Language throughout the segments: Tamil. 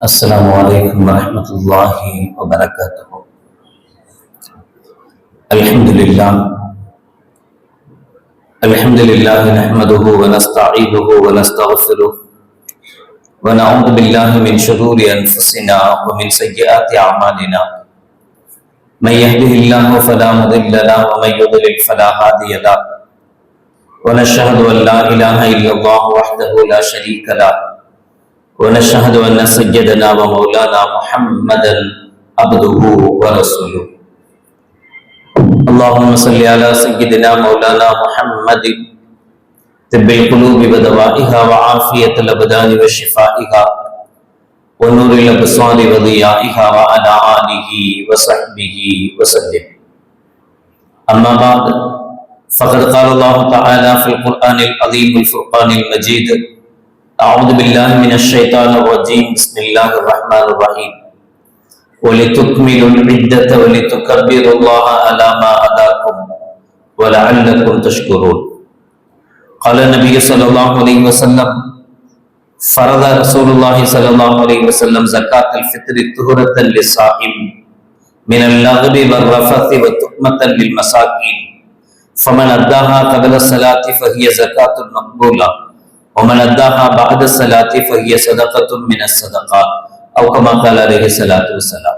السلام عليكم ورحمة الله وبركاته. الحمد لله نحمده ونستعينه ونستغفره ونعوذ بالله من شرور أنفسنا ومن سيئات أعمالنا. من يهده الله فلا مضل له ومن يضلل فلا هادي له. ونشهد أن لا إله إلا الله وحده لا شريك له ونشهد أن سيدنا ومولانا محمدا عبده ورسوله. اللهم صل على سيدنا مولانا محمد طب القلوب ودوائها وعافية الأبدان وشفائها ونور الأبصار وضيائها وعلى آله وصحبه وسلم. أما بعد فقد قال الله تعالى في القرآن العظيم الفرقان المجيد: أعوذ بالله من الشيطان الرجيم. بسم الله الرحمن الرحيم. ولتكملوا العدة ولتكبروا الله على ما هداكم ولعلكم تشكرون. قال النبي صلى الله عليه وسلم: فرض رسول الله صلى الله عليه وسلم زكاة الفطر طهرة للصائم من اللغو والرفث وتهمة للمساكين، فمن أداها قبل الصلاة فهي زكاة مقبولة، ومن أداها بعد الصلاة فهي صدقة من الصدقات، أو كما قال عليه الصلاة والسلام.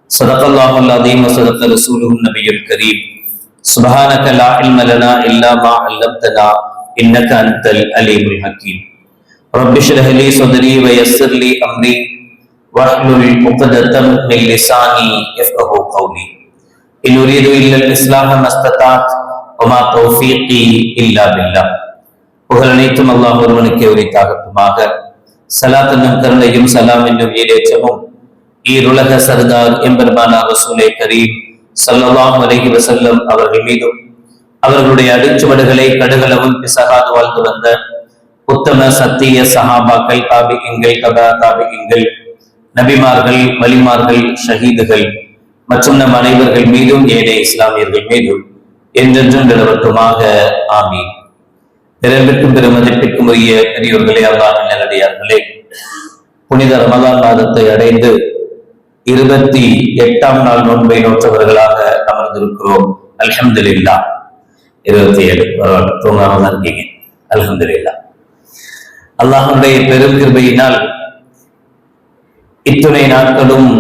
صدق الله العظيم وصدق رسوله النبي الكريم. سبحانك لا علم لنا إلا ما علمتنا إنك أنت العليم الحكيم. رب اشرح لي صدري ويسر لي أمري واحلل عقدة من لساني يفقهوا قولي. إن أريد إلا الإصلاح ما استطعت وما توفيقي إلا بالله. புகழ் அனைத்தும் அல்லாஹ் ஒருவனுக்கே உரித்தாகட்டுமாக. சலாத் என்னும் கருணையும் சலாம் என்னும் ஈடேற்றமும் ஈருலக சர்தார் எம்பெருமானார் ரசூலே கரீம் ஸல்லல்லாஹு அலைஹி வஸல்லம் அவர்கள் மீதும் அவர்களுடைய அடிச்சுவடுகளை கடுகளவும் பிசகாது வாழ்ந்து வந்த உத்தம சத்திய சஹாபாக்கள், தாபிஈன்கள், தபா தாபிஈன்கள், நபிமார்கள், வலிமார்கள், ஷஹீதுகள் மற்றும் நம் அனைவர்கள் மீதும் ஏழை இஸ்லாமியர்கள் மீதும் என்றென்றும் நிலவட்டுமாக. ஆமீன். பிறர்க்கும் பெருமதிப்பிற்கும் உரிய பெரியோர்களே, அல்லாஹ்வின் நல்லடியார்களே, புனித ரமலான் மாதத்தை அடைந்து 28ஆம் நாள் நோன்பை நோற்றவர்களாக அமர்ந்திருக்கிறோம். அல்ஹம்துலில்லாஹ். 27 தூங்காம தான் இருக்கீங்க. அல்ஹம்துலில்லாஹ். அல்லாஹ்வுடைய பெரும் கிருபையினால் இத்துணை நாட்களும்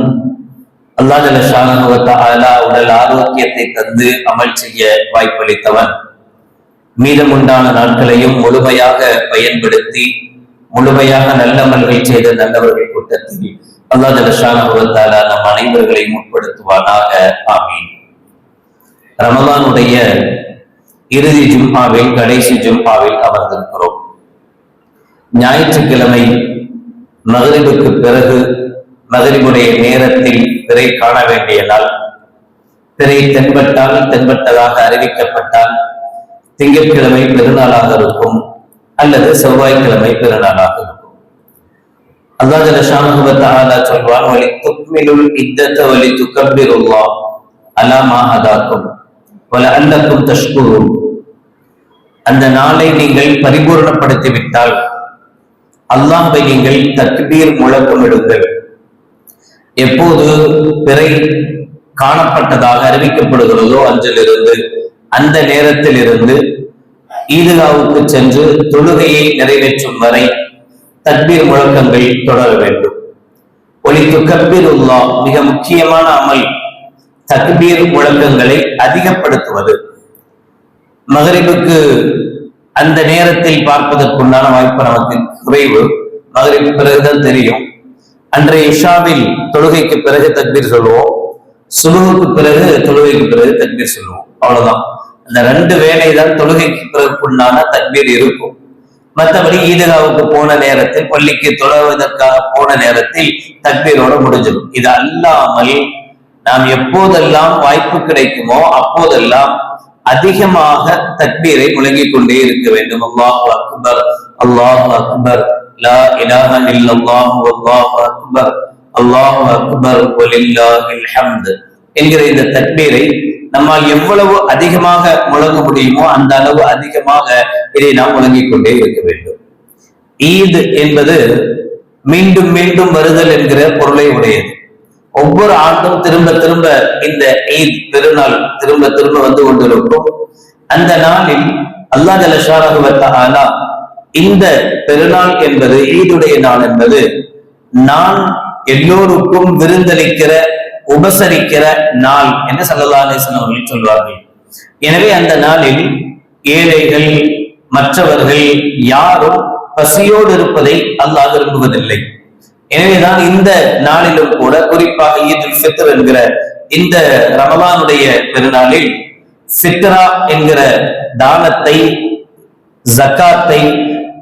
அல்லாஹ் ஜல்ல ஷானஹு வ தஆலா உடல் ஆரோக்கியத்தை தந்து அமல் செய்ய வாய்ப்பளித்தவன். மீதமுண்டான நாட்களையும் முழுமையாக பயன்படுத்தி முழுமையாக நல்லமல்கள் செய்த நல்லவர்கள் கூட்டத்தில் அல்லாஹ் ஜல்ல ஷானஹு வ தஆலா நம் அனைவர்களையும் உட்படுத்துவானாக. ஆமீன். ரமலானுடைய இறுதி ஜும்ஆவில், கடைசி ஜும்ஆவில் அமர்ந்திருக்கிறோம். ஞாயிற்றுக்கிழமை மக்ரிபுக்கு பிறகு மக்ரிபுடைய நேரத்தில் பிறை காண வேண்டிய நாள். பிறை தென்பட்டதாக அறிவிக்கப்பட்டால் திங்கட்கிழமை பெருநாளாக இருக்கும் அல்லது செவ்வாய்க்கிழமை பெருநாளாக இருக்கும். அல்லாஹ் ஜல்ல ஷானஹு வ தஆலா சொல்வான்: வலிதுக்மிலுல் இத்தத வலிதுகப்பிருல்லாஹ் அலா மா ஹதாக்கும் வலஅல்லக்கும் தஷ்குரூன். அந்த நாளை நீங்கள் பரிபூர்ணப்படுத்திவிட்டால் அல்லாஹ்வை நீங்கள் தக்பீர் முழக்கமிடுங்கள். எப்போது பிறை காணப்பட்டதாக அறிவிக்கப்படுகிறதோ அன்றிலிருந்து, அந்த நேரத்தில் இருந்து ஈதுகாவுக்கு சென்று தொழுகையை நிறைவேற்றும் வரை தக்பீர் முழக்கங்கள் தொடர வேண்டும். வலிதுகப்பிருல்லாஹ், மிக முக்கியமான அமல் தக்பீர் முழக்கங்களை அதிகப்படுத்துவது. மகரிபுக்கு அந்த நேரத்தில் பார்ப்பதற்குண்டான வாய்ப்பு நமக்கு குறைவு. மகரிபு பிறகுதான் தெரியும். அன்றைய இஷாவில் தொழுகைக்கு பிறகு தக்பீர் சொல்லுவோம், சுபுஹுக்கு பிறகு தொழுகைக்கு பிறகு தக்பீர் சொல்லுவோம். அவ்வளவுதான். அந்த 2 வேளை தான் தொழுகைக்கு பிறகுண்டான தக்பீர் இருக்கும். மற்றபடி ஈதுகாவுக்கு போன நேரத்தில், பள்ளிக்கு தொழுவதற்காக போன நேரத்தில் தக்பீரோட முடிஞ்சிடும். இது அல்லாமல் நாம் எப்போதெல்லாம் வாய்ப்பு கிடைக்குமோ அப்போதெல்லாம் அதிகமாக தக்பீரை முழங்கிக் கொண்டே இருக்க வேண்டும். அல்லாஹு அக்பர், அல்லாஹு அக்பர், லா இலாஹ இல்லல்லாஹ் வல்லாஹு அக்பர், அல்லாஹு அக்பர் வலில்லாஹில் ஹம்த் என்கிற இந்த தக்பீரை நம்மால் எவ்வளவு அதிகமாக முழங்க முடியுமோ அந்த அளவு அதிகமாக இதை நாம் முழங்கிக் கொண்டே இருக்க வேண்டும். ஈத் என்பது மீண்டும் மீண்டும் வருதல் என்கிற பொருளை உடையது. ஒவ்வொரு ஆண்டும் திரும்ப திரும்ப இந்த ஈத் பெருநாள் திரும்ப திரும்ப வந்து கொண்டிருக்கும். அந்த நாளில் அல்லாஹ் ஜல்ல ஷானஹு வ தஆலா இந்த பெருநாள் என்பது, ஈதுடைய நாள் என்பது, நான் எல்லோருக்கும் விருந்தளிக்கிற உபசரிக்கிற நாள் என்று ஸல்லல்லாஹு அலைஹி வஸல்லம் அவர்கள் சொல்வார்கள். எனவே அந்த நாளில் ஏழைகள் மற்றவர்கள் யாரும் பசியோடு இருப்பதை அல்லாஹ் விரும்புவதில்லை. எனவேதான் இந்த நாளிலும் கூட குறிப்பாக ஈதுல் ஃபித்ர் என்கிற இந்த ரமலானுடைய பெருநாளில் ஃபித்ரா என்கிற தானத்தை, ஜக்காத்தை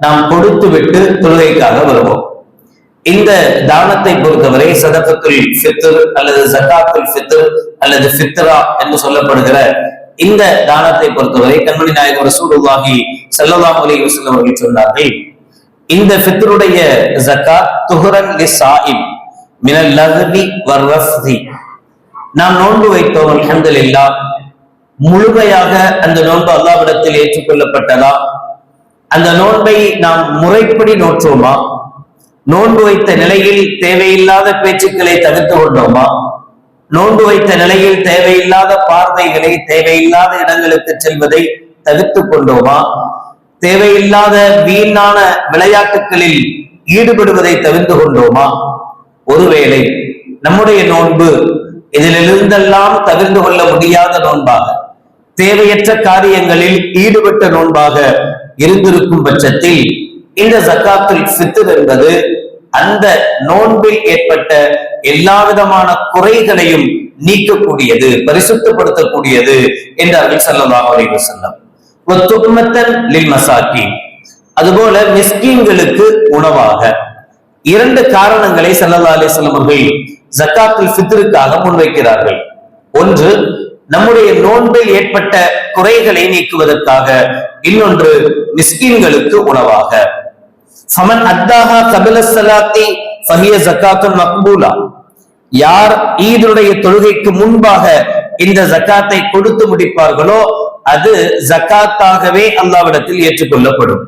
நாம் கொடுத்து விட்டு தொழுகைக்காக வருவோம். இந்த தானத்தை பொறுத்தவரை சதகத்துல் ஃபித்ர் அல்லது ஜகாத்துல் ஃபித்ர் அல்லது ஃபித்ரா என்று சொல்லப்படுகிற இந்த தானத்தை பொறுத்தவரை கண்மணி நாயகம் ரசூலுல்லாஹி ஸல்லல்லாஹு அலைஹி வஸல்லம் அவர்கள் சொன்னார்கள், இந்த ஃபித்ருடைய ஜகாத் துஹ்ரன் லிஸாயிம் மினல் லஹ்வி வர்ரஃதி. நாம் நோன்பு வைத்தோம், அல்ஹம்துலில்லாஹ், முழுமையாக அந்த நோன்பு அல்லாஹ்விடத்தில் ஏற்றுக்கொள்ளப்பட்டதா? அந்த நோன்பை நாம் முறைப்படி நோற்றோமா? நோன்பு வைத்த நிலையில் தேவையில்லாத பேச்சுக்களை தவிர்த்து கொண்டோமா? நோன்பு வைத்த நிலையில் தேவையில்லாத பார்வைகளை, தேவையில்லாத இடங்களுக்கு செல்வதை தவிர்த்து கொண்டோமா? தேவையில்லாத வீணான விளையாட்டுகளில் ஈடுபடுவதை தவிர்த்து கொண்டோமா? ஒருவேளை நம்முடைய நோன்பு இதிலிருந்தெல்லாம் தவிர்த்து கொள்ள முடியாத நோன்பாக, தேவையற்ற காரியங்களில் ஈடுபட்ட நோன்பாக இருந்திருக்கும் பட்சத்தில் இந்த ஜகாத்துல் ஃபித்ர் என்பது அந்த நோன்பில் ஏற்பட்ட எல்லா விதமான குறைகளையும் நீக்கக்கூடியது, பரிசுத்தப்படுத்தக்கூடியது என்றார்கள் ஸல்லல்லாஹு அலைஹி வஸல்லம். வத்தும்மத்தன் லில் மசாக்கீன், அதுபோல மிஸ்கீன்களுக்கு உணவாக. இரண்டு காரணங்களை ஸல்லல்லாஹு அலைஹி வஸல்லம் அவர்கள் ஜகாத்துல் ஃபித்ருக்காக முன்வைக்கிறார்கள். ஒன்று, நம்முடைய நோன்பில் ஏற்பட்ட குறைகளை நீக்குவதற்காக, இன்னொன்று மிஸ்கீன்களுக்கு உணவாக. ஃபமன் அத்தாஹா கபில ஸலாத்தி ஃபஹிய ஜகாத்துன் மக்பூலா, யார் ஈதுடைய தொழுகைக்கு முன்பாக இந்த ஜகாத்தை கொடுத்து முடிப்பார்களோ அது ஜகாத்தாகவே அல்லாஹ்விடத்தில் ஏற்றுக்கொள்ளப்படும்.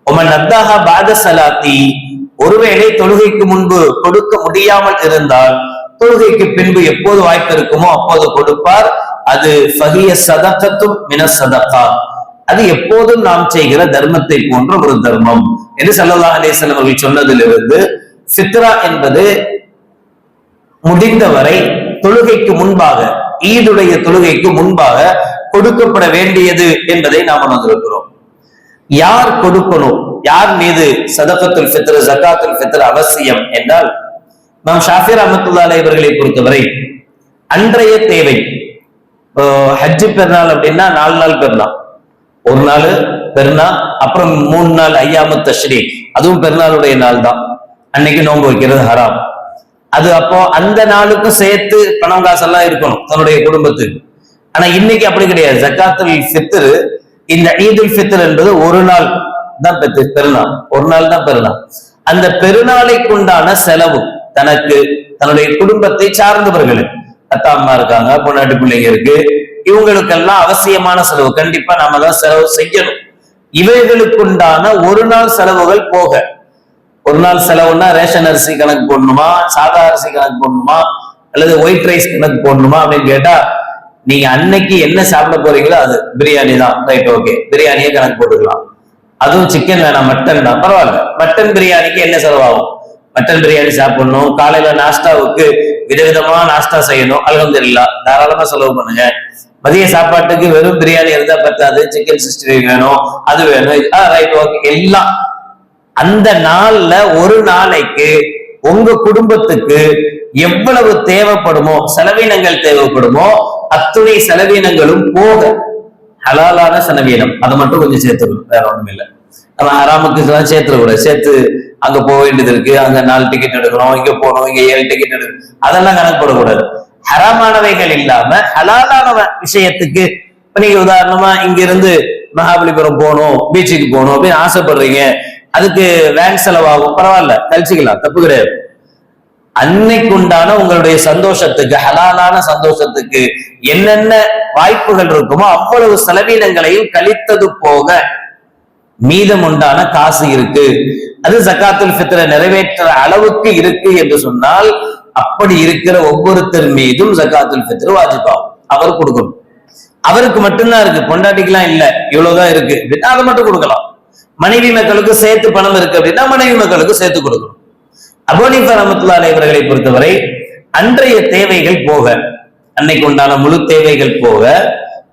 ஒமன் அத்தாஹா பாத ஸலாத்தி, ஒருவேளை தொழுகைக்கு முன்பு கொடுக்க முடியாமல் இருந்தால் தொழுகைக்கு பின்பு எப்போது வாய்ப்பு இருக்குமோ அப்போது கொடுப்பார். அது ஃபஹிய ஸதகத்தும் மினஸ் ஸதகா, அது எப்போதும் நாம் செய்கிற தர்மத்தை போன்ற ஒரு தர்மம் என்று ஸல்லல்லாஹு அலைஹி வஸல்லம் அவர்கள் சொன்னதிலிருந்து ஃபித்ரா என்பது முடிந்தவரை தொழுகைக்கு முன்பாக, ஈதுடைய தொழுகைக்கு முன்பாக கொடுக்கப்பட வேண்டியது என்பதை நாம் உணர்ந்திருக்கிறோம். யார் கொடுக்கணும், யார் மீது சதகத்துல் ஃபித்ர் ஜகாத்துல் ஃபித்ர் அவசியம் என்றால், நாம் ஷாஃபி ரஹ்மத்துல்லாஹி அலைஹி அவர்களை பொறுத்தவரை அன்றைய தேவை, ஹஜ்ஜு பெருநாள் அப்படின்னா 4 நாள் பெருநாள், ஒரு நாள் பெருநாள், அப்புறம் 3 நாள் ஐயாமு தஷ்ரீக், அதுவும் பெருநாளுடைய நாள் தான். அன்னைக்கு நோன்பு வைக்கிறது ஹராம். அது அப்போ அந்த நாளுக்கும் சேர்த்து பணம் காசெல்லாம் இருக்கணும் தன்னுடைய குடும்பத்துக்கு. ஆனா இன்னைக்கு அப்படி கிடையாது. ஜகாத்துல் ஃபித்ர், இந்த ஈதுல் ஃபித்ர் என்பது ஒரு நாள் தான் பெருநாள், ஒரு நாள் தான் பெருநாள். அந்த பெருநாளைக்குண்டான செலவு தனக்கு, தன்னுடைய குடும்பத்தை சார்ந்தவர்களுக்கு, அத்தா அம்மா இருக்காங்க, பொன்னாட்டி பிள்ளைங்க இருக்கு, இவங்களுக்கெல்லாம் அவசியமான செலவு கண்டிப்பா நாம தான் செலவு செய்யணும். இவைகளுக்குண்டான ஒரு நாள் செலவுகள் போக, ஒரு நாள் செலவுன்னா ரேஷன் அரிசி கணக்கு போடணுமா, சாதா அரிசி கணக்கு போடணுமா, அல்லது ஒயிட் ரைஸ் கணக்கு போடணுமா அப்படின்னு கேட்டா, நீங்க அன்னைக்கு என்ன சாப்பிட போறீங்களோ அது பிரியாணி தான், ரைட், ஓகே, பிரியாணியே கணக்கு போட்டுக்கலாம். அதுவும் சிக்கன் வேணாம், மட்டன் தான், பரவாயில்ல. மட்டன் பிரியாணிக்கு என்ன செலவாகும்? மட்டன் பிரியாணி சாப்பிடணும், காலையில நாஸ்டாவுக்கு விதவிதமா நாஸ்டா செய்யணும், அல்ஹம்துலில்லாஹ், தாராளமா செலவு பண்ணுங்க. மதிய சாப்பாட்டுக்கு வெறும் பிரியாணி இருந்தா பத்தாது, சிக்கன் 65 வேணும், அது வேணும், ரைட், ஓகே, எல்லாம் அந்த நாள்ல ஒரு நாளைக்கு உங்க குடும்பத்துக்கு எவ்வளவு தேவைப்படுமோ, செலவினங்கள் தேவைப்படுமோ அத்துணை செலவினங்களும் போக, ஹலாலான செலவினம் அதை மட்டும் கொஞ்சம் சேர்த்துக்கணும், வேற ஒண்ணும் இல்லை. நம்ம ஹராமுக்கு சேர்த்துக்கூடாது. சேர்த்து அங்க போக வேண்டியது இருக்கு, அங்க 4 டிக்கெட் எடுக்கணும், இங்க போகணும், இங்க 7 டிக்கெட் எடுக்கணும், அதெல்லாம் கணக்கு போடக்கூடாது. ஹராமானவைகள் இல்லாம ஹலாலான விஷயத்துக்கு, இப்ப நீங்க உதாரணமா இங்க இருந்து மகாபலிபுரம் போகணும், பீச்சுக்கு போகணும் அப்படின்னு ஆசைப்படுறீங்க, அதுக்கு வேன் செலவாகும், பரவாயில்ல, கழிச்சுக்கலாம், தப்பு கிடையாது. அன்னைக்குண்டான உங்களுடைய சந்தோஷத்துக்கு, ஹலாலான சந்தோஷத்துக்கு என்னென்ன வாய்ப்புகள் இருக்குமோ அவ்வளவு செலவினங்களையும் கழித்தது போக மீதம் உண்டான காசு இருக்கு, அது ஜகாத்துல் ஃபித்ரை நிறைவேற்ற அளவுக்கு இருக்கு என்று சொன்னால், அப்படி இருக்கிற ஒவ்வொருத்தர் மீதும் ஜகாத்துல் ஃபித்ர் வாஜிபாகும். அவர் கொடுக்கணும். அவருக்கு மட்டும்தான் இருக்கு, பொண்டாட்டிக்கெல்லாம் இல்ல, இவ்வளவுதான் இருக்கு அப்படின்னா அதை மட்டும் கொடுக்கலாம். மனைவி மக்களுக்கு சேர்த்து பணம் இருக்கு அப்படின்னா மனைவி மக்களுக்கு சேர்த்து கொடுக்கணும். அபூ ஹனீஃபா ரஹ்மத்துல்லாஹி அலைஹி அவர்களை பொறுத்தவரை அன்றைய தேவைகள் போக, அன்னைக்கு உண்டான முழு தேவைகள் போக,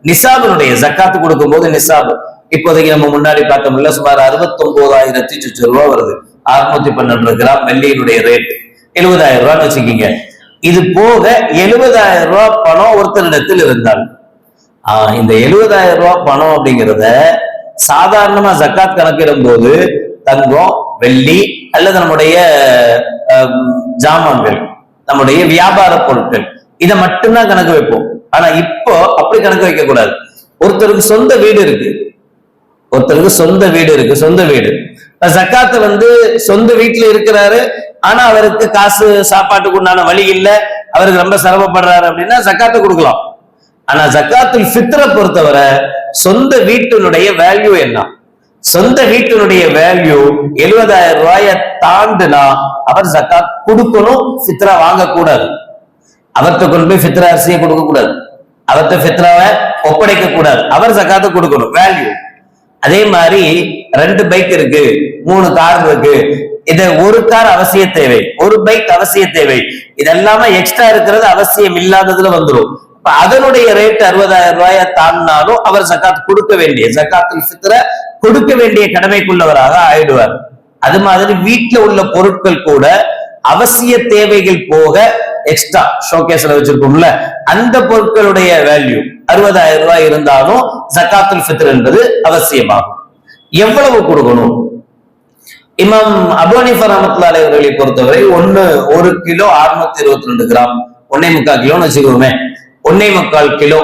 நிசாபினுடைய ஜக்காத்து கொடுக்கும் போது நிசாப் இப்போதைக்கு நம்ம முன்னாடி பார்த்தோம்ல சுமார் 69,000 சுற்று ரூபாய் வருது. 612 கிராம் வெள்ளியினுடைய ரேட் 70,000 ரூபான்னு வச்சுக்கீங்க. இது போக 70,000 ரூபாய் பணம் ஒருத்தரிடத்தில் இருந்தால், இந்த 70,000 ரூபாய் பணம் அப்படிங்கிறத சாதாரணமா ஜக்காத் கணக்கிடும் போது தங்கம், வெள்ளி அல்லது நம்முடைய ஜாமான்கள், நம்முடைய வியாபார பொருட்கள், இதை மட்டும்தான் கணக்கு வைப்போம். ஆனா இப்போ அப்படி கணக்கு வைக்க கூடாது. ஒருத்தருக்கு சொந்த வீடு இருக்கு, ஒருத்தருக்கு சொந்த வீடு இருக்கு, சொந்த வீடு ஜக்காத்து சொந்த வீட்டுல இருக்கிறாரு, ஆனா அவருக்கு காசு சாப்பாட்டுக்கு உண்டான வழி இல்ல, அவருக்கு ரொம்ப சிரமப்படுறாரு அப்படின்னா ஜக்காத்து கொடுக்கலாம். ஆனா ஜக்காத்துல் ஃபித்ரை பொறுத்தவரை சொந்த வீட்டினுடைய வேல்யூ என்ன? சொந்த வீட்டினுடைய வேல்யூ 70,000 ரூபாயை தாண்டுனா அவர் ஜக்காத் கொடுக்கணும், ஃபித்ரா வாங்க கூடாது. அவர்கிட்ட கொண்டு போய் ஃபித்ரா அரிசியை கொடுக்க கூடாது, அவர்கிட்ட ஃபித்ராவை ஒப்படைக்க கூடாது, அவர் ஜக்காத்தை கொடுக்கணும், வேல்யூ. அதே மாதிரி 2 பைக் இருக்கு, 3 கார் இருக்கு, இது ஒரு கார் அவசிய தேவை, ஒரு பைக் அவசிய தேவை, இதெல்லாம எக்ஸ்ட்ரா இருக்கிறது அவசியம் இல்லாததுல வந்துடும். அதனுடைய ரேட் 60,000 ரூபாயை தாண்டினாலும் அவர் ஜக்காத் கொடுக்க வேண்டிய, ஜக்காத்துல் ஃபித்ரை கொடுக்க வேண்டிய கடமைக்குள்ளவராக ஆயிடுவார். அது மாதிரி வீட்டுல உள்ள பொருட்கள் கூட அவசிய தேவைகள் போக எக்ஸ்ட்ரா ஷோகேஸ்ல வச்சிருக்கோம்ல, அந்த பொருட்களுடைய வேல்யூ 60,000 ரூபாய் இருந்தாலும் ஜக்காத்துல் ஃபித்ர் என்பது அவசியமாகும். எவ்வளவு கொடுக்கணும்? இமாம் அபூ ஹனீஃபா ரஹ்மத்துல்லாஹி அலைஹி அவர்களை பொறுத்தவரை 1 கிலோ 622 கிராம், 1.25 கிலோன்னு வச்சுக்கோமே, 1.25 கிலோ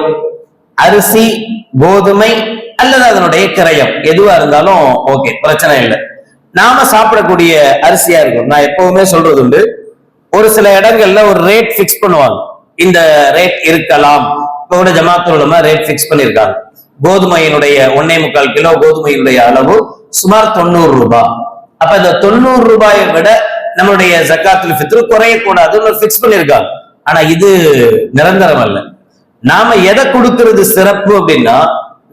அரிசி, கோதுமை அல்லது அதனுடைய கிரயம் எதுவா இருந்தாலும் ஓகே, பிரச்சனை இல்லை. நாம சாப்பிடக்கூடிய அரிசியா இருக்கும். நான் எப்பவுமே சொல்றது உண்டு, ஒரு சில இடங்கள்ல ஒரு ரேட் பிக்ஸ் பண்ணுவாங்க, இந்த ரேட் இருக்கலாம். இப்போ கூட ஜமாத்துல் உலமா ரேட் பிக்ஸ் பண்ணிருக்காங்க. கோதுமையினுடைய 1.25 கிலோ கோதுமையினுடைய அளவு சுமார் 90 ரூபாய். அப்ப இந்த 90 ரூபாயை விட நம்மளுடைய ஜக்காத்துல் ஃபித்ர் குறையக்கூடாதுன்னு பிக்ஸ் பண்ணிருக்காங்க. ஆனா இது நிரந்தரம் அல்ல. நாம எதை கொடுக்கிறது சிறப்பு அப்படின்னா,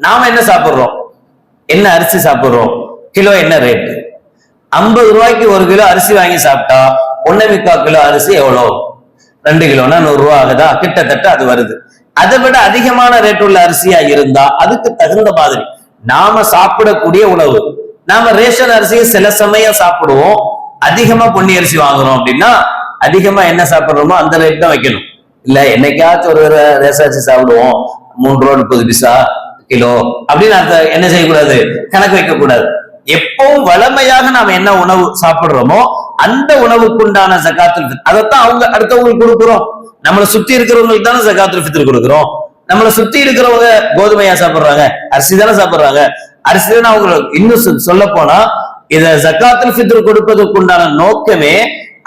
நாம என்ன சாப்பிடுறோம், என்ன அரிசி சாப்பிடுறோம், கிலோ என்ன ரேட்டு. 50 ரூபாய்க்கு 1 கிலோ அரிசி வாங்கி சாப்பிட்டா 1.25 கிலோ அரிசி எவ்வளோ, 2 கிலோனா 100 ரூபா ஆகுதா, கிட்டத்தட்ட அது வருது. அதை விட அதிகமான ரேட் உள்ள அரிசியா இருந்தா அதுக்கு தகுந்த மாதிரி நாம சாப்பிடக்கூடிய உணவு, நாம ரேஷன் அரிசியை சில சமயம் சாப்பிடுவோம், அதிகமா பொன்னி அரிசி வாங்குறோம் அப்படின்னா அதிகமா என்ன சாப்பிடுறோமோ அந்த ரேட் தான் வைக்கணும். இல்ல என்னைக்காச்சும் ஒரு ரேஷன் அரிசி சாப்பிடுவோம், 3 ரூபா 30 பைசா கிலோ அப்படின்னு என்ன செய்யக்கூடாது, கணக்கு வைக்க கூடாது. எப்பவும் வளமையாக நாம என்ன உணவு சாப்பிடுறோமோ அந்த உணவுக்கு உண்டான ஜக்காத்துல் ஃபித்ர் அதைத்தான் அவங்க அடுத்தவங்களுக்கு கொடுக்குறோம். நம்மளை சுத்தி இருக்கிறவங்களுக்கு தானே ஜக்காத்துல் ஃபித்ர் கொடுக்குறோம். நம்மளை சுத்தி இருக்கிறவங்க கோதுமையா சாப்பிடுறாங்க, அரிசி தானே சாப்பிடுறாங்க, அரிசி தானே அவங்க. இன்னும் சொல்ல போனா இத ஜக்காத்துல் ஃபித்ர் கொடுப்பதற்கு உண்டான நோக்கமே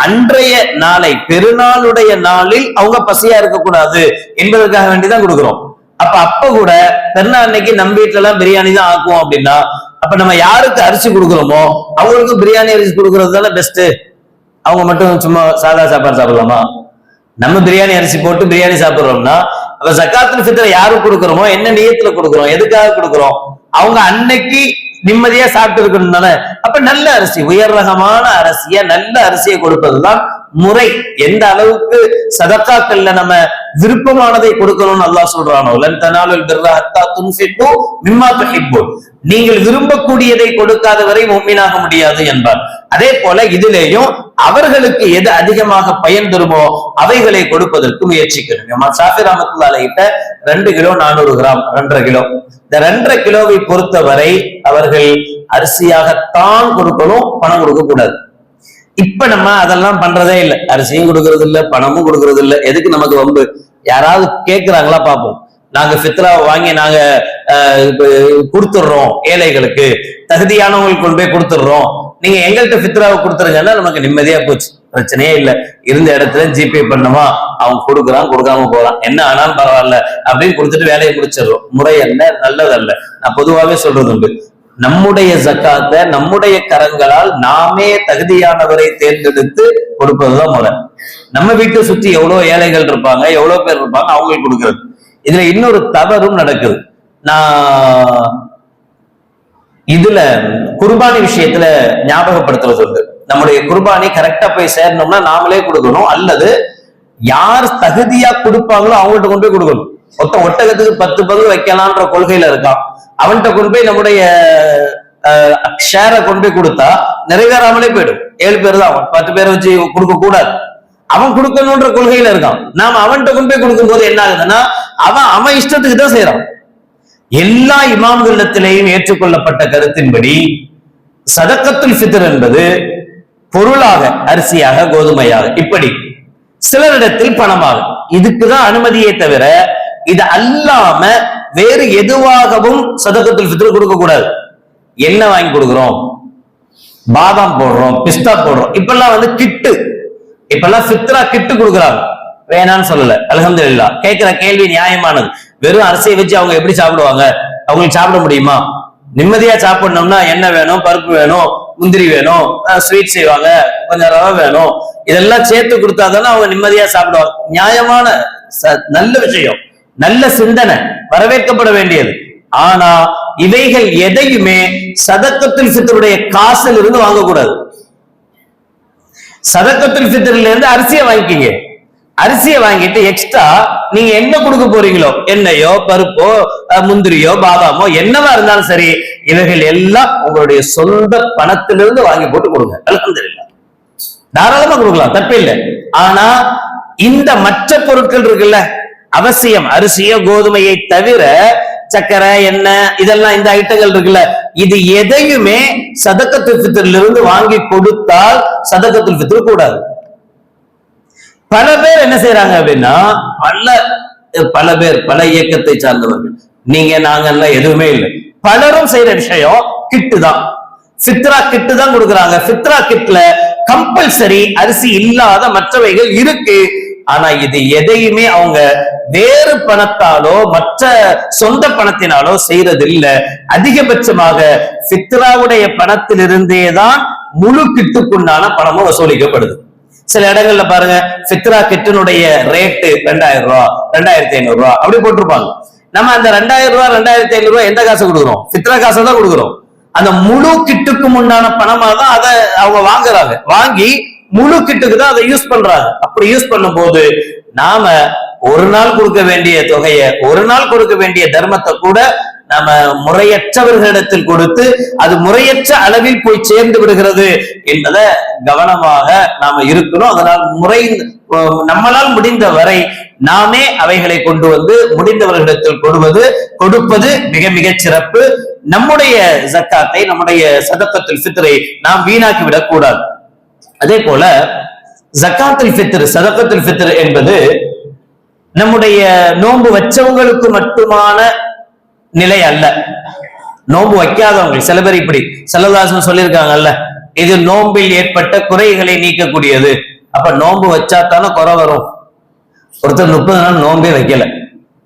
அன்றைய நாளை, பெருநாளுடைய நாளில் அவங்க பசியா இருக்கக்கூடாது என்பதற்காக வேண்டிதான் கொடுக்குறோம். அப்ப கூட பெருநாள் அன்னைக்கு நம்ம வீட்டுல எல்லாம் பிரியாணி தான் ஆக்குவோம் அப்படின்னா, அப்ப நம்ம யாருக்கு அரிசி கொடுக்குறோமோ அவங்களுக்கு பிரியாணி அரிசி கொடுக்கறது தானே பெஸ்ட். அவங்க மட்டும் சும்மா சாதா சாப்பாடு சாப்பிடலாமா? நம்ம பிரியாணி அரிசி போட்டு பிரியாணி சாப்பிடுறோம்னா அப்ப ஜக்காத்துல் ஃபித்ர் யாருக்கு கொடுக்குறோமோ, என்ன நியத்துல கொடுக்குறோம், எதுக்காக கொடுக்குறோம், அவங்க அன்னைக்கு நிம்மதியா சாப்பிட்டு இருக்கணும் தானே. அப்ப நல்ல அரிசி, உயர் ரகமான அரிசிய, நல்ல அரிசியை கொடுப்பதுதான் முறை. எந்த அளவுக்கு சதக்காக்கள்ல நம்ம விருப்பமானதை கொடுக்கணும்னு அல்லாஹ் சொல்றானோ, லன் தனாலுல் பிர்ர ஹத்தா துன்ஃபிகு மிம்மா துஹிப்பூன், நீங்கள் விரும்பக்கூடியதை கொடுக்காத வரை முஃமினாக முடியாது என்பார். அதே போல இதிலேயும் அவர்களுக்கு எது அதிகமாக பயன் தருமோ அவைகளை கொடுப்பதற்கு முயற்சிக்கணும். ஷாஃபி ரஹ்மத்துல்லாஹி அலைஹி 2 கிலோ 400 கிராம், 2.5 கிலோ, இந்த 2.5 கிலோவை பொறுத்தவரை அவர்கள் அரிசியாகத்தான் கொடுக்கணும், பணம் கொடுக்க கூடாது. இப்ப நம்ம அதெல்லாம் பண்றதே இல்லை, அரிசியும் கொடுக்கறது இல்லை, பணமும் கொடுக்கறது இல்லை. எதுக்கு நமக்கு வம்பு? யாராவது கேட்கிறாங்களா பார்ப்போம். நாங்க ஃபித்ரா வாங்கி நாங்க கொடுத்துடுறோம், ஏழைகளுக்கு தகுதியானவங்களுக்கு கொண்டு போய் கொடுத்துடுறோம், நீங்க எங்கள்கிட்ட ஃபித்ராவை கொடுத்துருங்கன்னா நமக்கு நிம்மதியா போச்சு, பிரச்சனையே இல்லை. இருந்த இடத்துல ஜிபே பண்ணமா, அவன் கொடுக்குறான், கொடுக்காம போறான், என்ன ஆனாலும் பரவாயில்ல அப்படின்னு கொடுத்துட்டு வேலையை முடிச்சிடுறோம். முறை என்ன, நல்லதல்ல. நான் பொதுவாகவே சொல்றது உண்டு, நம்முடைய ஜக்காத்தை நம்முடைய கரங்களால் நாமே தகுதியானவரை தேர்ந்தெடுத்து கொடுப்பதுதான் முறை. நம்ம வீட்டை சுற்றி எவ்வளவு ஏழைகள் இருப்பாங்க, எவ்வளவு பேர் இருப்பாங்க, அவங்களுக்கு கொடுக்கிறது. இதுல இன்னொரு தவறும் நடக்குது. நான் இதுல குர்பானி விஷயத்துல ஞாபகப்படுத்துறது உண்டு. நம்முடைய குர்பானி கரெக்டா போய் சேரணும்னா நாமளே கொடுக்கணும், அல்லது யார் தகுதியா கொடுப்பாங்களோ அவங்கள்ட்ட கொண்டு போய் கொடுக்கணும். ஒட்டகத்துக்கு 10 பங்கு வைக்கலான்ற கொள்கையில இருக்கான், அவன்கிட்ட கொண்டு போய் நம்முடைய ஷேரை கொண்டு போய் கொடுத்தா நிறைவேறாமலே போயிடும். 7 பேர் தான், 10 பேரை வச்சு கொடுக்க கூடாது. அவன் கொடுக்கணும்ன்ற கொள்கையில இருக்கான். நாம அவன்கிட்ட கொண்டு போய் கொடுக்கும் போது என்ன ஆகுதுன்னா அவன் இஷ்டத்துக்கு தான் செய்யறான். எல்லா இமாம்களிடத்திலேயும் ஏற்றுக்கொள்ளப்பட்ட கருத்தின்படி சதக்கத்துல் ஃபித்ர் என்பது பொருளாக, அரிசியாக, கோதுமையாக, இப்படி சிலரிடத்தில் பணமாக, இதுக்குதான் அனுமதியே தவிர இது அல்லாம வேறு எதுவாகவும் சதக்கத்துல் ஃபித்ர் கொடுக்க கூடாது. என்ன வாங்கி கொடுக்கிறோம்? பாதாம் போடுறோம், பிஸ்தா போடுறோம். இப்பெல்லாம் கிட்டு, இப்பெல்லாம் ஃபித்ரா கிட்டு கொடுக்குறாங்க. வேணான்னு சொல்லல, அல்ஹம்துலில்லாஹ். கேட்கிற கேள்வி நியாயமானது. வெறும் அரிசியை வச்சு அவங்க எப்படி சாப்பிடுவாங்க? அவங்களுக்கு சாப்பிட முடியுமா? நிம்மதியா சாப்பிடணும்னா என்ன வேணும்? பருப்பு வேணும், முந்திரி வேணும், ஸ்வீட் செய்வாங்க, கொஞ்சம் ரவை வேணும், இதெல்லாம் சேர்த்து கொடுத்தாதானே அவங்க நிம்மதியா சாப்பிடுவாங்க. நியாயமான நல்ல விஷயம், நல்ல சிந்தனை, வரவேற்கப்பட வேண்டியது. ஆனா இவைகள் எதையுமே சதக்கத்துல் ஃபித்ருடைய காசில் இருந்து வாங்கக்கூடாது. சதக்கத்துல் ஃபித்ரில இருந்து அரிசியை வாங்கிக்கிங்க. அரிசியை வாங்கிட்டு எக்ஸ்ட்ரா நீங்க என்ன கொடுக்க போறீங்களோ, எண்ணெயோ, பருப்போ, முந்திரியோ, பாதாமோ, என்னவா இருந்தாலும் சரி, இவைகள் எல்லாம் உங்களுடைய சொந்த பணத்திலிருந்து வாங்கி போட்டு கொடுங்க. அல்ஹம்துலில்லாஹ், தாராளமா கொடுக்கலாம், தப்பே இல்லை. ஆனா இந்த மற்ற பொருட்கள் இருக்குல்ல, அவசியம் அரிசியோ கோதுமையை தவிர சக்கரை, எண்ணெய், இதெல்லாம் இந்த ஐட்டங்கள் இருக்குல்ல, இது எதையுமே சதக்கத்துல் ஃபித்ரில் இருந்து வாங்கி கொடுத்தால் சதக்கத்துல் ஃபித்ர் கூடாது. பல பேர் என்ன செய்யறாங்க அப்படின்னா, பல பேர் பல இயக்கத்தை சார்ந்தவர்கள், நீங்க நாங்க எல்லாம் எதுவுமே இல்லை, பலரும் செய்யற விஷயம் கிட்டு தான். ஃபித்ரா கிட்டு தான் கொடுக்குறாங்க. ஃபித்ரா கிட்ல கம்பல்சரி அரிசி இல்லாத மற்றவைகள் இருக்கு. ஆனா இது எதையுமே அவங்க வேறு பணத்தாலோ மற்ற சொந்த பணத்தினாலோ செய்யறது இல்லை. அதிகபட்சமாக ஃபித்ராவுடைய பணத்திலிருந்தேதான் முழு கிட்டுக்குண்டான பணமும் வசூலிக்கப்படுது. சில இடங்கள்ல பாருங்க, ஃபித்ரா கிட்டினுடைய ரேட்டு 2000 ரூபாய், 2500 ரூபாய் அப்படி போட்டிருப்பாங்க. நம்ம அந்த 2000 ரூபாய் 2500 ரூபாய் எந்த காசை கொடுக்குறோம்? ஃபித்ரா காசை தான் கொடுக்குறோம். அந்த முழு கிட்டுக்கு முன்னான பணமா தான் அதை அவங்க வாங்குறாங்க. வாங்கி முழு கிட்டுக்கு தான் அதை யூஸ் பண்றாங்க. அப்படி யூஸ் பண்ணும் போது நாம ஒரு நாள் கொடுக்க வேண்டிய தொகையை, ஒரு நாள் கொடுக்க வேண்டிய தர்மத்தை கூட நாம முறையற்றவர்களிடத்தில் கொடுத்து அது முறையற்ற அளவில் போய் சேர்ந்து விடுகிறது என்பதை கவனமாக நாம இருக்கணும். அதனால் நம்மளால் முடிந்த வரை நாமே அவைகளை கொண்டு வந்து முடிந்தவர்களிடத்தில் கொடுப்பது மிக மிக சிறப்பு. நம்முடைய ஜக்காத்தை, நம்முடைய சதக்கத்துல் ஃபித்ரை நாம் வீணாக்கி விடக் கூடாது. அதே போல ஜக்காத்துல் ஃபித்ர், சதக்கத்துல் ஃபித்ர் என்பது நம்முடைய நோன்பு வச்சவங்களுக்கு மட்டுமான நிலை அல்ல. நோன்பு வைக்காதவங்க சில பேர் இப்படி ஸல்லல்லாஹு சொல்லியிருக்காங்கல்ல, இது நோன்பில் ஏற்பட்ட குறைகளை நீக்கக்கூடியது. அப்ப நோன்பு வச்சா தானே குறை வரும். ஒருத்தர் 30 நாள் நோன்பே வைக்கல,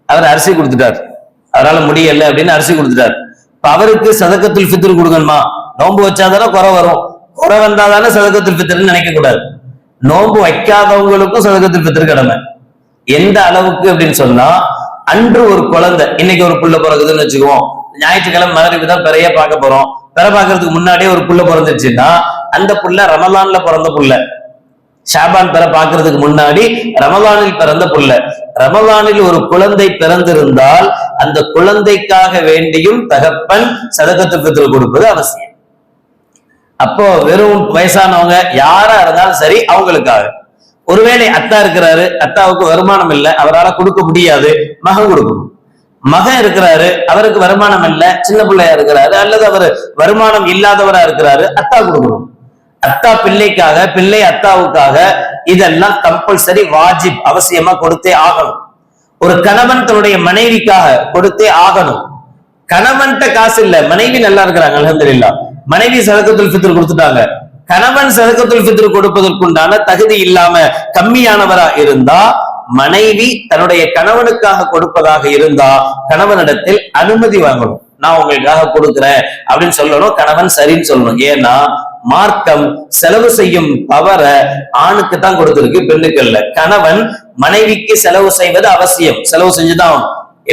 அவர் அரிசி கொடுத்துட்டார், அவரால முடியல அப்படின்னு அரிசி கொடுத்துட்டார். இப்ப அவருக்கு சதக்கத்துல் ஃபித்ர் கொடுக்கணுமா? நோன்பு வச்சாதானே குறை வரும், குறை வந்தாதானே சதக்கத்துல் ஃபித்ர்னு நினைக்க கூடாது. நோன்பு வைக்காதவங்களுக்கும் சதக்கத்துல் ஃபித்ர் கடமை. எந்த அளவுக்கு அப்படின்னு சொன்னா, அன்று ஒரு குழந்தை, இன்னைக்கு ஒரு புள்ள பிறகுதுன்னு வச்சுக்குவோம், ஞாயிற்றுக்கிழமை மகரிப் தான் பெரிய பார்க்க போறோம், பெற பார்க்கறதுக்கு முன்னாடியே ஒரு புள்ள பிறந்துச்சுன்னா அந்த புள்ள ரமலான்ல பிறந்த புள்ள, ஷாபான் பெற பார்க்கறதுக்கு முன்னாடி ரமலானில் பிறந்த புள்ள. ரமலானில் ஒரு குழந்தை பிறந்திருந்தால் அந்த குழந்தைக்காக வேண்டியும் தகப்பன் சதக்கத்துல் ஃபித்ர் கொடுப்பது அவசியம். அப்போ வெறும் வயசானவங்க யாரா இருந்தாலும் சரி அவங்களுக்காக. ஒருவேளை அத்தா இருக்கிறாரு, அத்தாவுக்கு வருமானம் இல்லை, அவரால் கொடுக்க முடியாது, மகன் கொடுக்கணும். மகன் இருக்கிறாரு, அவருக்கு வருமானம் இல்லை, சின்ன பிள்ளையா இருக்கிறாரு, அல்லது அவர் வருமானம் இல்லாதவரா இருக்கிறாரு, அத்தா கொடுக்கணும். அத்தா பிள்ளைக்காக, பிள்ளை அத்தாவுக்காக, இதெல்லாம் கம்பல்சரி வாஜிப், அவசியமா கொடுத்தே ஆகணும். ஒரு கணவன் தன்னுடைய மனைவிக்காக கொடுத்தே ஆகணும். கணவன்கிட்ட காசு இல்ல, மனைவி நல்லா இருக்கிறாங்க அல்ஹம்துலில்லாஹ், மனைவி சதக்கத்துல் ஃபித்ர் கொடுத்துட்டாங்க. கணவன் சதக்கத்துல் ஃபித்ர் கொடுப்பதற்குண்டான தகுதி இல்லாம கம்மியானவரா இருந்தா, மனைவி தன்னுடைய கணவனுக்காக கொடுப்பதாக இருந்தா கணவனிடத்தில் அனுமதி வாங்கணும். நான் உங்களுக்காக கொடுக்குறேன் அப்படின்னு சொல்லணும். கணவன் சரின்னு சொல்லணும். ஏன்னா மார்க்கம் செலவு செய்யும் பவரை ஆணுக்கு தான் கொடுத்திருக்கு, பெண்ணுக்கு இல்ல. கணவன் மனைவிக்கு செலவு செய்வது அவசியம், செலவு செஞ்சுதான்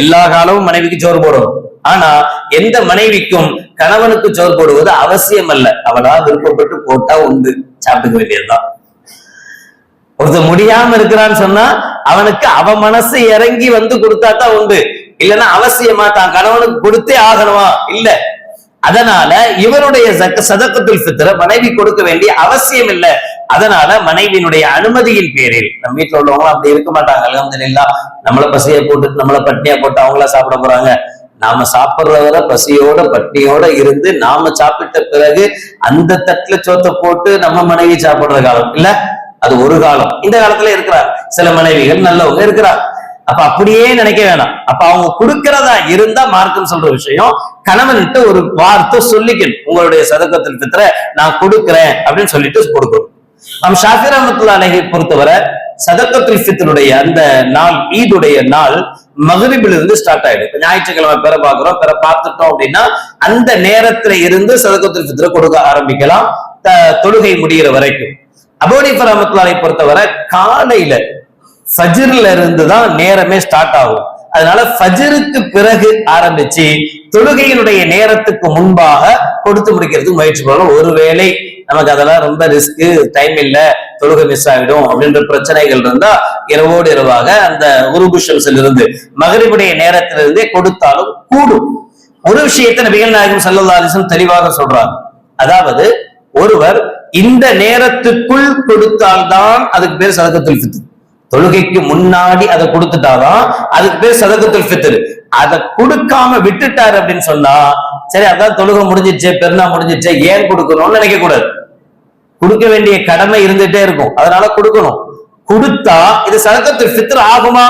எல்லா காலமும் மனைவிக்கு சோறு போடணும். ஆனா எந்த மனைவிக்கும் கணவனுக்கு சோறு போடுவது அவசியம் அல்ல. அவளா விருப்பப்பட்டு போட்டா உண்டு, சாப்பிட்டுக்க வேண்டியதுதான். ஒருத்தர் முடியாம இருக்கிறான்னு சொன்னா அவனுக்கு அவ மனசு இறங்கி வந்து கொடுத்தாதான் உண்டு. இல்லைன்னா அவசியமா தான் கணவனுக்கு கொடுத்தே ஆகணுமா? இல்ல. அதனால இவருடைய சதக்கத்துல் ஃபித்ர மனைவி கொடுக்க வேண்டிய அவசியம் இல்லை. அதனால மனைவியினுடைய அனுமதியின் பேரில், நம்ம வீட்டுல உள்ளவங்க அப்படி இருக்க மாட்டாங்க. அல்ஹம்துலில்லாஹ், நம்மள பசியை போட்டு நம்மள பட்னியா போட்டு அவங்களா சாப்பிட போறாங்க? நாம சாப்பிடுறவரை பசியோட பட்னியோட இருந்து நாம சாப்பிட்ட பிறகு அந்த தட்டுல சோத்தை போட்டு நம்ம மனைவி சாப்பிடுற காலம் இல்ல, அது ஒரு காலம். இந்த காலத்துல இருக்கிறார் சில மனைவிகள் நல்லவங்க இருக்கிறார். அப்ப அப்படியே நினைக்க வேணாம். அப்ப அவங்க கொடுக்கிறதா இருந்தா மார்க்கம் சொல்ற விஷயம், கணவன்கிட்ட ஒரு வார்த்தை சொல்லிக்கணும், உங்களுடைய சதக்கத்துல் ஃபித்ர நான் கொடுக்கிறேன் அப்படின்னு சொல்லிட்டு கொடுக்கணும். நம் ஷாஃபி ரஹ்மத்துல்லாஹி அலைஹி பொறுத்தவரை சதக்கத்துல் ஃபித்ருடைய அந்த நாள், ஈதுடைய நாள் மக்ரிபில இருந்து ஸ்டார்ட் ஆயிடும். இப்ப ஞாயிற்றுக்கிழமை பெற பாக்குறோம், பெற பார்த்துட்டோம் அப்படின்னா அந்த நேரத்துல இருந்து சதக்கத்துல் ஃபித்ர கொடுக்க ஆரம்பிக்கலாம், தொழுகை முடிகிற வரைக்கும். அபூ ஹனீஃபா ரஹ்மத்துல்லாஹி அலைஹி பொறுத்தவரை காலையில ஃபஜ்ர்ல இருந்து தான் நேரமே ஸ்டார்ட் ஆகும். அதனால ஃபஜ்ருக்கு பிறகு ஆரம்பிச்சு தொழுகையினுடைய நேரத்துக்கு முன்பாக கொடுத்து முடிக்கிறதுக்கு முயற்சி பண்ணணும். ஒருவேளை நமக்கு அதெல்லாம் ரொம்ப ரிஸ்க், டைம் இல்ல, தொழுகை மிஸ் ஆகிடும் அப்படின்ற பிரச்சனைகள் இருந்தா இரவோடு இரவாக அந்த உருபு ஷம்ஸில் இருந்து மக்ரிபுடைய நேரத்திலிருந்தே கொடுத்தாலும் கூடும். ஒரு விஷயத்தை நபிகள் நாயகம் ஸல்லல்லாஹு அலைஹி வஸல்லம் தெளிவாக சொல்றாங்க. அதாவது ஒருவர் இந்த நேரத்துக்குள் கொடுத்தால்தான் அதுக்கு பேர் சதக்கத்துல் ஃபித்ர். தொழுகைக்கு முன்னாடி அதை கொடுத்துட்டாதான் அதுக்கு பேர் சதக்கத்துல் ஃபித்ர். அதை கொடுக்காம விட்டுட்டாரு அப்படின்னு சொன்னா, சரி அதான் தொழுகை முடிஞ்சிச்சு, பெருநா முடிஞ்சிச்சு, ஏன் கொடுக்கணும்னு நினைக்க கூடாது. கொடுக்க வேண்டிய கடமை இருந்துட்டே இருக்கும், அதனால கொடுக்கணும். கொடுத்தா இது சதக்கத்துல் ஃபித்ர் ஆகுமா?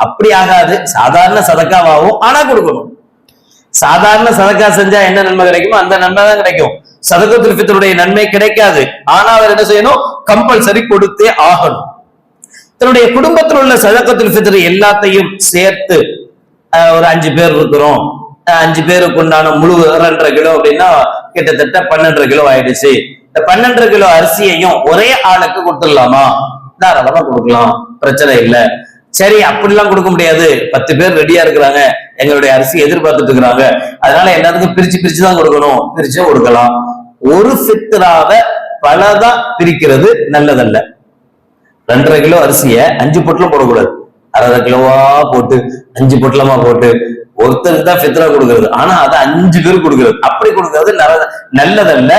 அப்படி ஆகாது, சாதாரண சதக்காவாகும், ஆனா கொடுக்கணும். சாதாரண சதக்கா செஞ்சா என்ன நன்மை கிடைக்குமோ அந்த நன்மை தான் கிடைக்கும். சதக்கத்துல் ஃபித்ருடைய நன்மை கிடைக்காது. ஆனா அவர் என்ன செய்யணும்? கம்பல்சரி கொடுத்தே ஆகணும். தன்னுடைய குடும்பத்தில் உள்ள சதக்கத்துல் ஃபித்ர் எல்லாத்தையும் சேர்த்து, ஒரு 5 பேர் இருக்கிறோம், 5 பேருக்கு உண்டான முழு 2.5 கிலோ அப்படின்னா கிட்டத்தட்ட 12.5 கிலோ ஆயிடுச்சு. இந்த 12.5 கிலோ அரிசியையும் ஒரே ஆளுக்கு கொடுத்துடலாமா? தாராளமா கொடுக்கலாம், பிரச்சனை இல்லை. சரி அப்படிலாம் கொடுக்க முடியாது, 10 பேர் ரெடியா இருக்கிறாங்க, எங்களுடைய அரிசி எதிர்பார்த்துட்டு இருக்கிறாங்க, அதனால எல்லாத்துக்கும் பிரிச்சு பிரிச்சுதான் கொடுக்கணும், பிரிச்சு கொடுக்கலாம். ஒரு ஃபித்ராவை பலதா பிரிக்கிறது நல்லதல்ல. 2.5 கிலோ அரிசிய 5 பொட்டலம் போடக்கூடாது. 1/2 கிலோவா போட்டு 5 பொட்டலமா போட்டு ஒருத்தருக்கு தான் ஃபித்ரா கொடுக்கிறது, ஆனா அதை 5 பேர் கொடுக்கிறது, அப்படி கொடுக்கிறது நல்லதல்ல.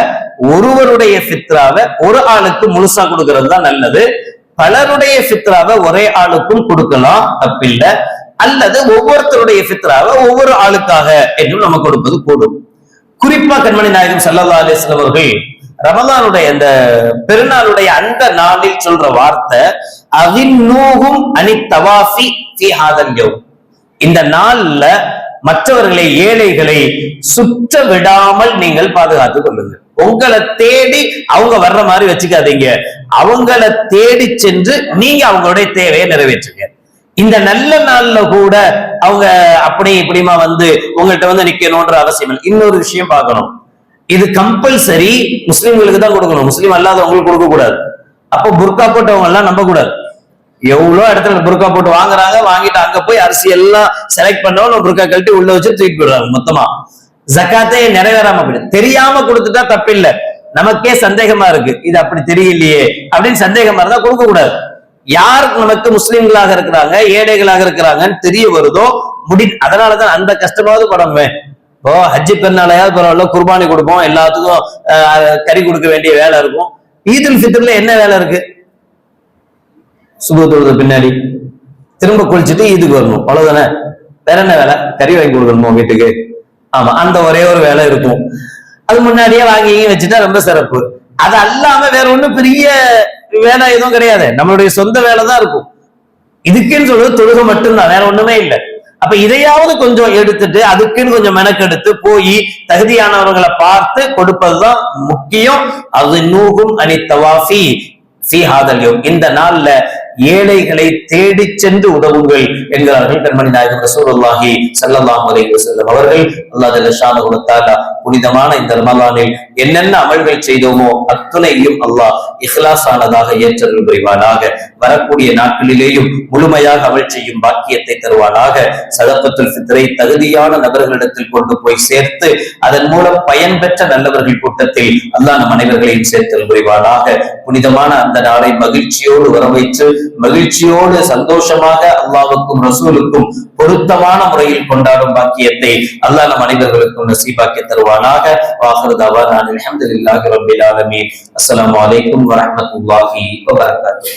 ஒருவருடைய ஃபித்ராவை ஒரு ஆளுக்கு முழுசா கொடுக்கிறது தான் நல்லது. பலருடைய ஃபித்ராவை ஒரே ஆளுக்கும் கொடுக்கலாம், தப்பில்லை. அல்லது ஒவ்வொருத்தருடைய ஃபித்ராவை ஒவ்வொரு ஆளுக்காக என்றும் நம்ம கொடுப்பது கூடும். குறிப்பா கண்மணி நாயகம் ஸல்லல்லாஹு அலைஹி வஸல்லம் அவர்கள் ரமலானுடைய அந்த பெருநாளுடைய அந்த நாளில் சொல்ற வார்த்தை, அகின்னூஹும் அனித் தவாஃபி ஃபீ ஹாதல் யௌம். இந்த நாள்ல மற்றவர்களை, ஏழைகளை சுற்ற விடாமல் நீங்கள் பாதுகாத்துக் கொள்ளுங்க. உங்களை தேடி அவங்க வர்ற மாதிரி வச்சுக்காதீங்க, அவங்கள தேடி சென்று நீங்க அவங்களுடைய தேவையை நிறைவேற்றுங்க. இந்த நல்ல நாள்ல கூட அவங்க அப்படி இப்படிமா வந்து உங்கள்கிட்ட வந்து நிக்கணும்ன்ற அவசியம் இல்லை. இன்னொரு விஷயம் பார்க்கணும், இது கம்பல்சரி முஸ்லிம்களுக்கு தான் கொடுக்கணும், முஸ்லீம் அல்லாதவங்களுக்கு கொடுக்க கூடாது. அப்போ புர்கா போட்டவங்க எல்லாம் நம்ப கூடாது. எவ்வளவு இடத்துல புர்கா போட்டு வாங்குறாங்க, வாங்கிட்டு அங்க போய் அரிசி எல்லாம் செலக்ட் பண்ணவங்க புர்கா கழட்டி உள்ள வச்சு தூக்கி போடுறாங்க மொத்தமா. ஜக்காத்தே நிறைவேறாம போயிடு. தெரியாம கொடுத்துட்டா தப்பில்லை, நமக்கே சந்தேகமா இருக்கு, இது அப்படி தெரியலையே அப்படின்னு சந்தேகமா இருந்தா கொடுக்க கூடாது. யார் நமக்கு முஸ்லிம்களாக இருக்கிறாங்க, ஏழைகளாக இருக்கிறாங்கன்னு தெரிய வருதோ அதனாலதான் அந்த கஷ்டமாவது படமே. இப்போ ஹஜ்ஜி பெருநாளையாவது பரவாயில்ல, குர்பானி கொடுப்போம், எல்லாத்துக்கும் கறி கொடுக்க வேண்டிய வேலை இருக்கும். ஈதுல் ஃபித்ர்ல என்ன வேலை இருக்கு? சுபஹ் தொழுத பின்னாடி திரும்ப குளிச்சுட்டு ஈதுக்கு வரணும், அவ்வளவுதானே. வேற என்ன வேலை? கறி வாங்கி கொடுக்கணுமோ வீட்டுக்கு? ஆமா, அந்த ஒரே ஒரு வேலை இருக்கும். அது முன்னாடியே வாங்கி வச்சுட்டா ரொம்ப சிறப்பு. அது அல்லாம வேற ஒண்ணும் பெரிய வேலை எதுவும் கிடையாது, நம்மளுடைய சொந்த வேலை தான் இருக்கும். இதுக்குன்னு சொல்றது தொழுகை மட்டும்தான், வேற ஒண்ணுமே இல்லை. அப்ப இதையாவது கொஞ்சம் எடுத்துட்டு அதுக்குன்னு கொஞ்சம் மெனக்கெடுத்து போய் தகுதியானவர்களை பார்த்து கொடுப்பதுதான் முக்கியம். அது நூகும் அனி தவாஃபி ஃபீ ஹாதல் யௌம். இந்த நாள்ல ஏழைகளை தேடி சென்று உதவுங்கள் என்கிறார்கள் கண்மணி நாயகம் ரசூலுல்லாஹி ஸல்லல்லாஹு அலைஹி வஸல்லம் அவர்கள். அல்லாஹ் ஜல்ல ஷானஹு வ தஆலா புனிதமான இந்த ரமலானில் என்னென்ன அமல்கள் செய்தோமோ அத்துணையும் அல்லாஹ் இஹ்லாஸானதாக ஏற்றருள் புரிவானாக. வரக்கூடிய நாட்களிலேயும் முழுமையாக அமல் செய்யும் பாக்கியத்தை தருவானாக. சதகத்துல் ஃபித்ரை தகுதியான நபர்களிடத்தில் கொண்டு போய் சேர்த்து அதன் மூலம் பயன் பெற்ற நல்லவர்கள் கூட்டத்தில் அல்லாஹ் நம் அனைவர்களையும் சேர்த்தல் புரிவானாக. புனிதமான அந்த நாளை மகிழ்ச்சியோடு வரவைத்து மகிழ்ச்சியோடு சந்தோஷமாக அல்லாஹ்வுக்கும் ரசூலுக்கும் பொருத்தமான முறையில் கொண்டாடும் பாக்கியத்தை அல்லாஹ் நம் அனைவர்களுக்கும் நசீபாக்கி தருவானாக. வாஹிரு தஅவானா அல்ஹம்துலில்லாஹி ரப்பில் ஆலமீன். அஸ்ஸலாமு அலைக்கும் வரஹ்மத்துல்லாஹி வபரகாத்துஹு.